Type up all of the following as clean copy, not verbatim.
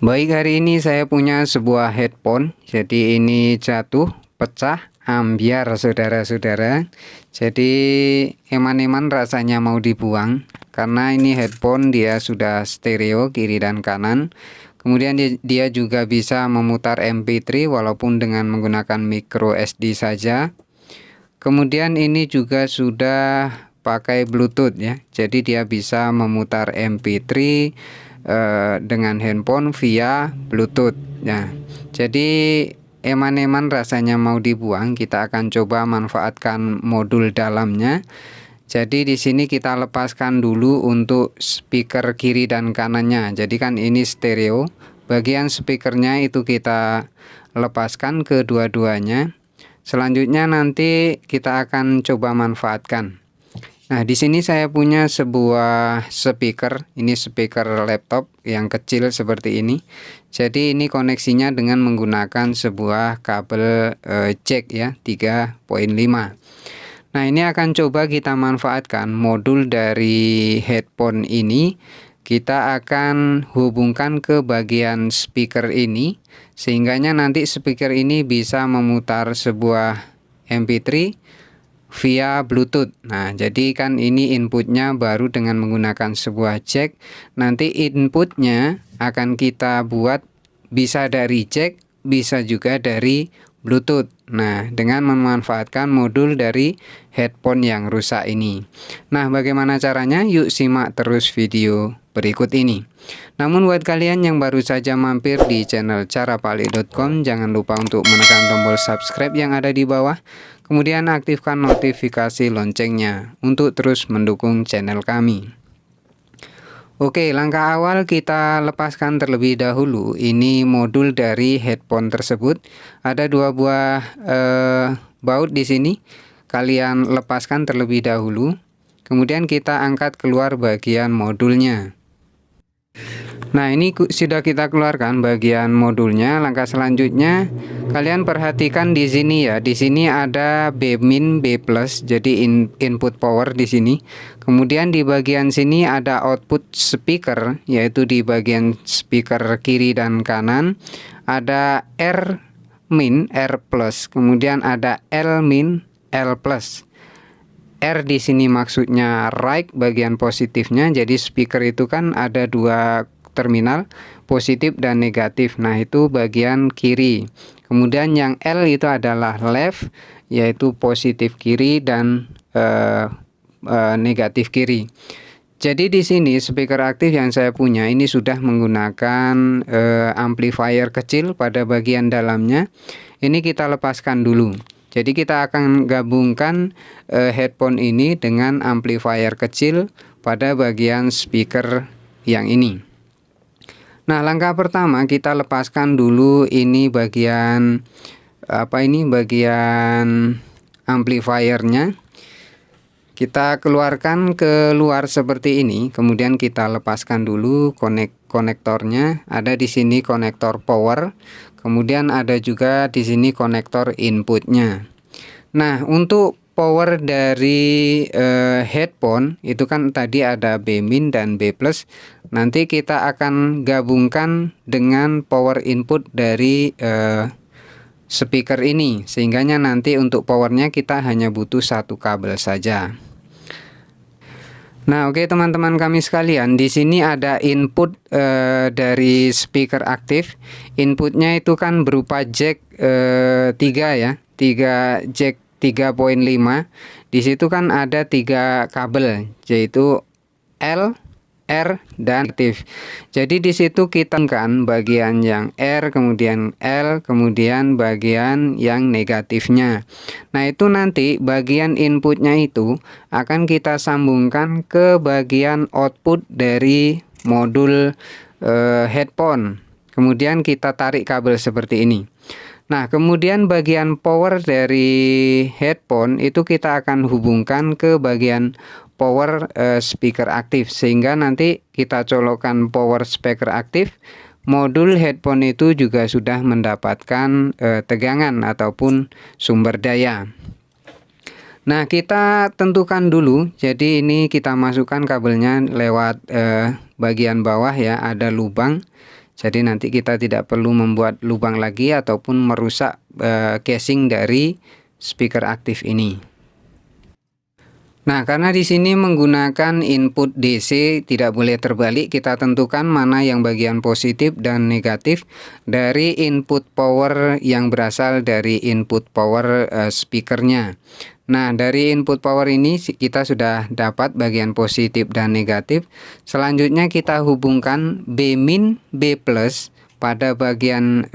Baik, hari ini saya punya sebuah headphone. Jadi ini jatuh, pecah, ambyar saudara-saudara. Jadi eman-eman rasanya mau dibuang karena ini headphone dia sudah stereo kiri dan kanan. Kemudian dia juga bisa memutar MP3 walaupun dengan menggunakan micro SD saja. Kemudian ini juga sudah pakai Bluetooth ya. Jadi dia bisa memutar MP3 dengan handphone via Bluetooth. Nah, jadi eman-eman rasanya mau dibuang, kita akan coba manfaatkan modul dalamnya. Jadi di sini kita lepaskan dulu untuk speaker kiri dan kanannya. Jadi kan ini stereo. Bagian speakernya itu kita lepaskan kedua-duanya. Selanjutnya nanti kita akan coba manfaatkan. Nah, di sini saya punya sebuah speaker. Ini speaker laptop yang kecil seperti ini. Jadi ini koneksinya dengan menggunakan sebuah kabel jack ya, 3.5. Nah, ini akan coba kita manfaatkan modul dari headphone ini. Kita akan hubungkan ke bagian speaker ini, sehingganya nanti speaker ini bisa memutar sebuah MP3 via Bluetooth. Nah, jadi kan ini inputnya baru dengan menggunakan sebuah jack. Nanti inputnya akan kita buat bisa dari jack, bisa juga dari Bluetooth. Nah, dengan memanfaatkan modul dari headphone yang rusak ini. Nah, bagaimana caranya? Yuk simak terus video berikut ini. Namun buat kalian yang baru saja mampir di channel carapali.com, jangan lupa untuk menekan tombol subscribe yang ada di bawah. Kemudian aktifkan notifikasi loncengnya untuk terus mendukung channel kami. Oke, langkah awal kita lepaskan terlebih dahulu. Ini modul dari headphone tersebut. Ada dua buah baut di sini. Kalian lepaskan terlebih dahulu. Kemudian kita angkat keluar bagian modulnya. Nah, ini sudah kita keluarkan bagian modulnya. Langkah selanjutnya kalian perhatikan di sini ya. Di sini ada B min, B plus, jadi input power di sini. Kemudian di bagian sini ada output speaker, yaitu di bagian speaker kiri dan kanan ada R min, R plus. Kemudian ada L min, L plus. R di sini maksudnya right, bagian positifnya. Jadi speaker itu kan ada dua terminal, positif dan negatif. Nah, itu bagian kiri. Kemudian yang L itu adalah left, yaitu positif kiri dan negatif kiri. Jadi di sini speaker aktif yang saya punya ini sudah menggunakan amplifier kecil pada bagian dalamnya. Ini kita lepaskan dulu. Jadi kita akan gabungkan headphone ini dengan amplifier kecil pada bagian speaker yang ini. Nah, langkah pertama kita lepaskan dulu ini bagian bagian amplifiernya. Kita keluarkan keluar seperti ini, kemudian kita lepaskan dulu konektornya. Ada di sini konektor power, kemudian ada juga di sini konektor inputnya. Nah, untuk power dari headphone itu kan tadi ada B min dan B plus. Nanti kita akan gabungkan dengan power input dari speaker ini, sehingganya nanti untuk powernya kita hanya butuh satu kabel saja. Nah, oke teman-teman kami sekalian, di sini ada input dari speaker aktif. Inputnya itu kan berupa jack 3 ya, 3 jack 3.5. Di situ kan ada 3 kabel, yaitu L, R dan aktif. Jadi di situ kita kan bagian yang R, kemudian L, kemudian bagian yang negatifnya. Nah, itu nanti bagian inputnya itu akan kita sambungkan ke bagian output dari modul headphone. Kemudian kita tarik kabel seperti ini. Nah, kemudian bagian power dari headphone itu kita akan hubungkan ke bagian power speaker aktif, sehingga nanti kita colokkan power speaker aktif, modul headphone itu juga sudah mendapatkan tegangan ataupun sumber daya. Nah, kita tentukan dulu. Jadi ini kita masukkan kabelnya lewat bagian bawah ya, ada lubang. Jadi nanti kita tidak perlu membuat lubang lagi ataupun merusak casing dari speaker aktif ini. Nah, karena di sini menggunakan input DC tidak boleh terbalik, kita tentukan mana yang bagian positif dan negatif dari input power yang berasal dari input power speakernya. Nah, dari input power ini kita sudah dapat bagian positif dan negatif. Selanjutnya kita hubungkan B min B plus pada bagian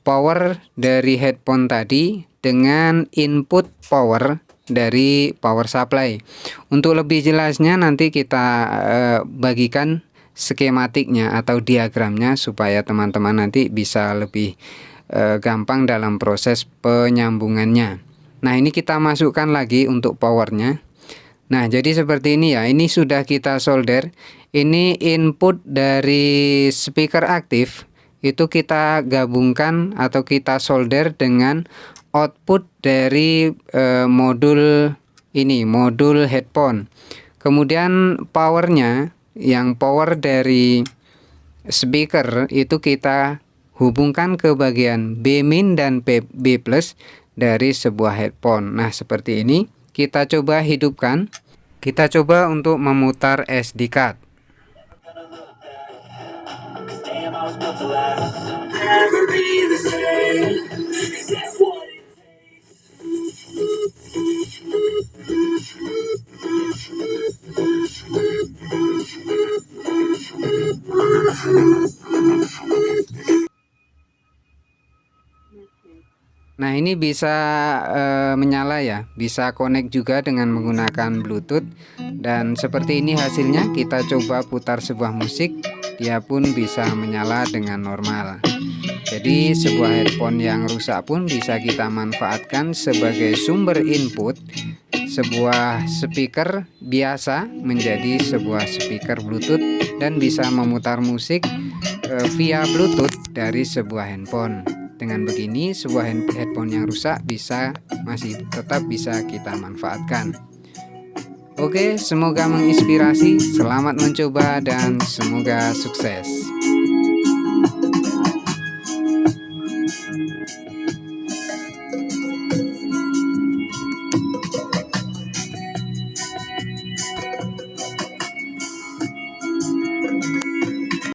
power dari headphone tadi dengan input power dari power supply. Untuk lebih jelasnya nanti kita bagikan skematiknya atau diagramnya supaya teman-teman nanti bisa lebih gampang dalam proses penyambungannya. Nah, ini kita masukkan lagi untuk powernya. Nah, jadi seperti ini ya, ini sudah kita solder. Ini input dari speaker aktif, itu kita gabungkan atau kita solder dengan output dari modul ini, modul headphone. Kemudian powernya, yang power dari speaker itu kita hubungkan ke bagian B min dan B plus dari sebuah headphone. Nah, seperti ini. Kita coba hidupkan. Kita coba untuk memutar SD card. Nah, ini bisa menyala ya, bisa connect juga dengan menggunakan Bluetooth. Dan seperti ini hasilnya. Kita coba putar sebuah musik, dia pun bisa menyala dengan normal. Jadi sebuah headphone yang rusak pun bisa kita manfaatkan sebagai sumber input sebuah speaker biasa menjadi sebuah speaker Bluetooth dan bisa memutar musik via Bluetooth dari sebuah handphone. Dengan begini, sebuah headphone yang rusak masih tetap bisa kita manfaatkan. Oke, semoga menginspirasi. Selamat mencoba dan semoga sukses.